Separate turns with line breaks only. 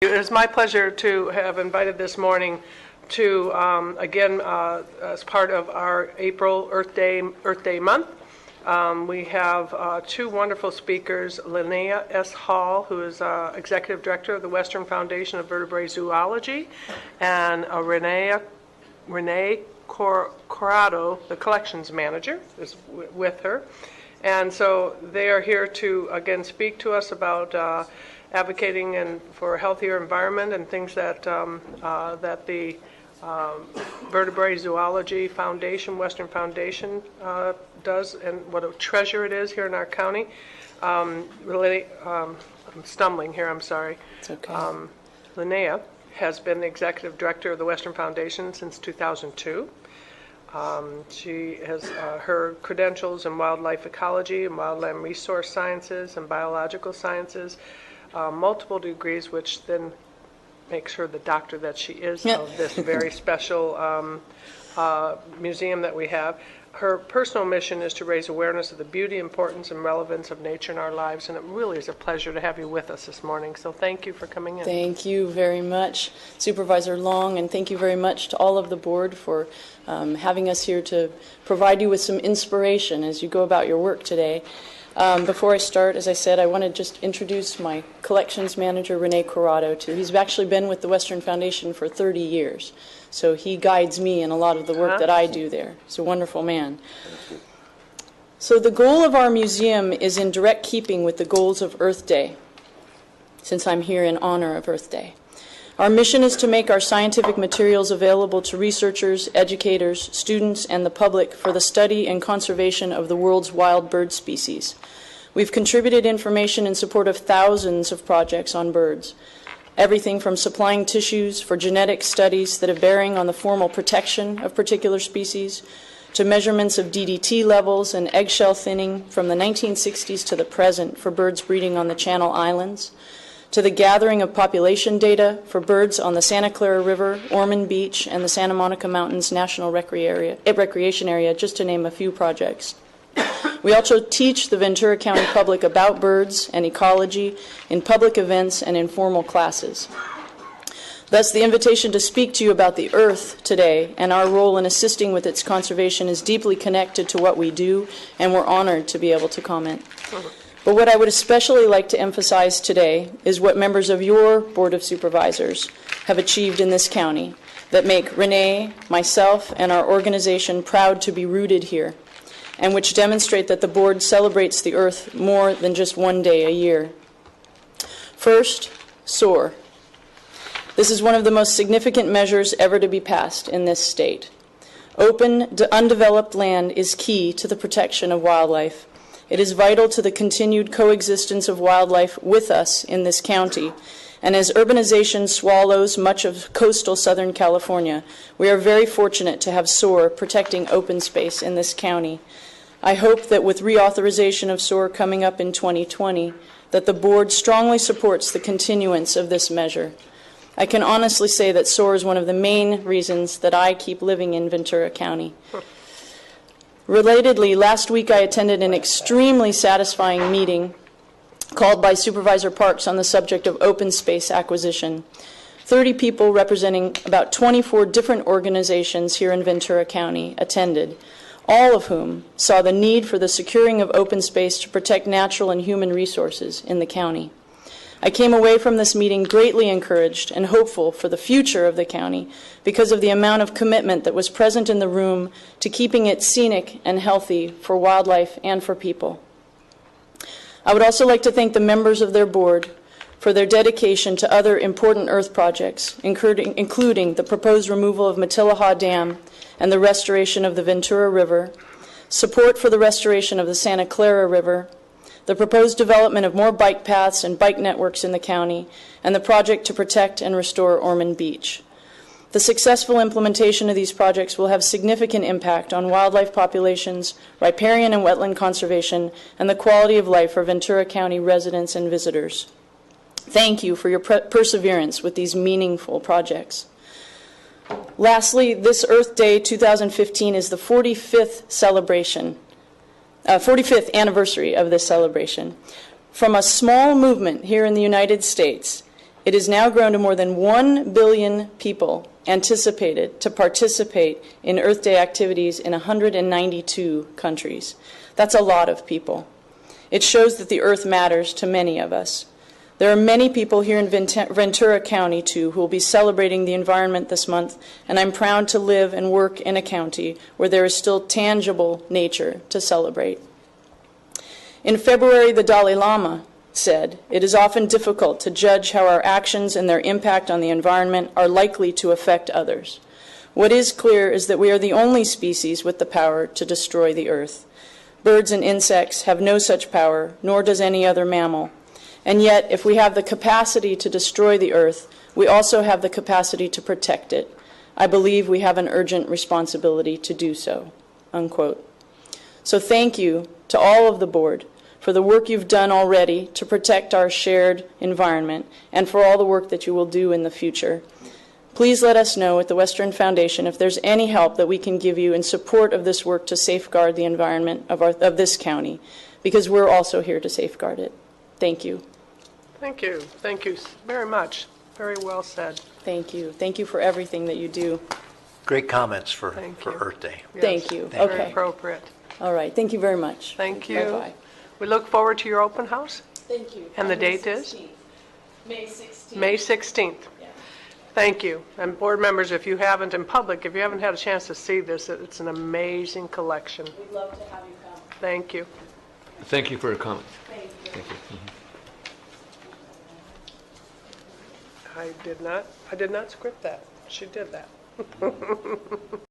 It is my pleasure to have invited this morning to, again, as part of our April Earth Day month, we have two wonderful speakers, Linnea S. Hall, who is Executive Director of the Western Foundation of Vertebrate Zoology, and René Corado, the Collections Manager, is with her. And so they are here to, again, speak to us about advocating for a healthier environment and things that that the Vertebrate Zoology Foundation, Western Foundation, does, and what a treasure it is here in our county. Really, I'm stumbling here, I'm sorry.
It's okay.
Linnea has been the Executive Director of the Western Foundation since 2002. She has her credentials in wildlife ecology and wildland resource sciences and biological sciences, multiple degrees, which then makes her the doctor that she is of this very special museum that we have. Her personal mission is to raise awareness of the beauty, importance, and relevance of nature in our lives, and it really is a pleasure to have you with us this morning. So thank you for coming in.
Thank you very much, Supervisor Long, and thank you very much to all of the board for having us here to provide you with some inspiration as you go about your work today. Before I start, as I said, I want to just introduce my collections manager, René Corado, too. He's actually been with the Western Foundation for 30 years, so he guides me in a lot of the work that I do there. He's a wonderful man. So the goal of our museum is in direct keeping with the goals of Earth Day, since I'm here in honor of Earth Day. Our mission is to make our scientific materials available to researchers, educators, students, and the public for the study and conservation of the world's wild bird species. We've contributed information in support of thousands of projects on birds, everything from supplying tissues for genetic studies that have bearing on the formal protection of particular species, to measurements of DDT levels and eggshell thinning from the 1960s to the present for birds breeding on the Channel Islands, to the gathering of population data for birds on the Santa Clara River, Ormond Beach, and the Santa Monica Mountains National Recreation Area, just to name a few projects. We also teach the Ventura County public about birds and ecology in public events and informal classes. Thus, the invitation to speak to you about the Earth today and our role in assisting with its conservation is deeply connected to what we do, and we're honored to be able to comment. But what I would especially like to emphasize today is what members of your Board of Supervisors have achieved in this county that make René, myself, and our organization proud to be rooted here, and which demonstrate that the board celebrates the Earth more than just one day a year. First, SOAR. This is one of the most significant measures ever to be passed in this state. Open, undeveloped land is key to the protection of wildlife. It is vital to the continued coexistence of wildlife with us in this county. And as urbanization swallows much of coastal Southern California, we are very fortunate to have SOAR protecting open space in this county. I hope that with reauthorization of SOAR coming up in 2020, that the board strongly supports the continuance of this measure. I can honestly say that SOAR is one of the main reasons that I keep living in Ventura County. Relatedly, last week I attended an extremely satisfying meeting called by Supervisor Parks on the subject of open space acquisition. 30 people representing about 24 different organizations here in Ventura County attended, all of whom saw the need for the securing of open space to protect natural and human resources in the county. I came away from this meeting greatly encouraged and hopeful for the future of the county because of the amount of commitment that was present in the room to keeping it scenic and healthy for wildlife and for people. I would also like to thank the members of their board for their dedication to other important Earth projects, including the proposed removal of Matilaha Dam and the restoration of the Ventura River, support for the restoration of the Santa Clara River, the proposed development of more bike paths and bike networks in the county, and the project to protect and restore Ormond Beach. The successful implementation of these projects will have significant impact on wildlife populations, riparian and wetland conservation, and the quality of life for Ventura County residents and visitors. Thank you for your perseverance with these meaningful projects. Lastly, this Earth Day 2015 is the 45th anniversary of this celebration. From a small movement here in the United States It has now grown to more than 1 billion people anticipated to participate in Earth Day activities in 192 countries. That's a lot of people. It shows that the Earth matters to many of us. There are many people here in Ventura County, too, who will be celebrating the environment this month, and I'm proud to live and work in a county where there is still tangible nature to celebrate. In February, the Dalai Lama said, "It is often difficult to judge how our actions and their impact on the environment are likely to affect others. What is clear is that we are the only species with the power to destroy the Earth. Birds and insects have no such power, nor does any other mammal. And yet, if we have the capacity to destroy the Earth, we also have the capacity to protect it. I believe we have an urgent responsibility to do so." Unquote. So thank you to all of the board for the work you've done already to protect our shared environment and for all the work that you will do in the future. Please let us know at the Western Foundation if there's any help that we can give you in support of this work to safeguard the environment of this county, because we're also here to safeguard it. Thank you.
Thank you. Thank you very much. Very well said.
Thank you. Thank you for everything that you do.
Great comments for
Thank you.
Earth Day.
Yes,
Thank you.
Very
Okay.
appropriate.
All right. Thank you very much.
Thank you.
Bye-bye.
We look forward to your open house.
Thank you.
And the
On May
date is?
16th. May 16th.
May 16th.
Yeah.
Thank you. And board members, if you haven't, in public, if you haven't had a chance to see this, it's an amazing collection.
We'd love to have you come.
Thank you.
Thank you for your comment.
Thank you.
Thank you.
I did not script that. She did that.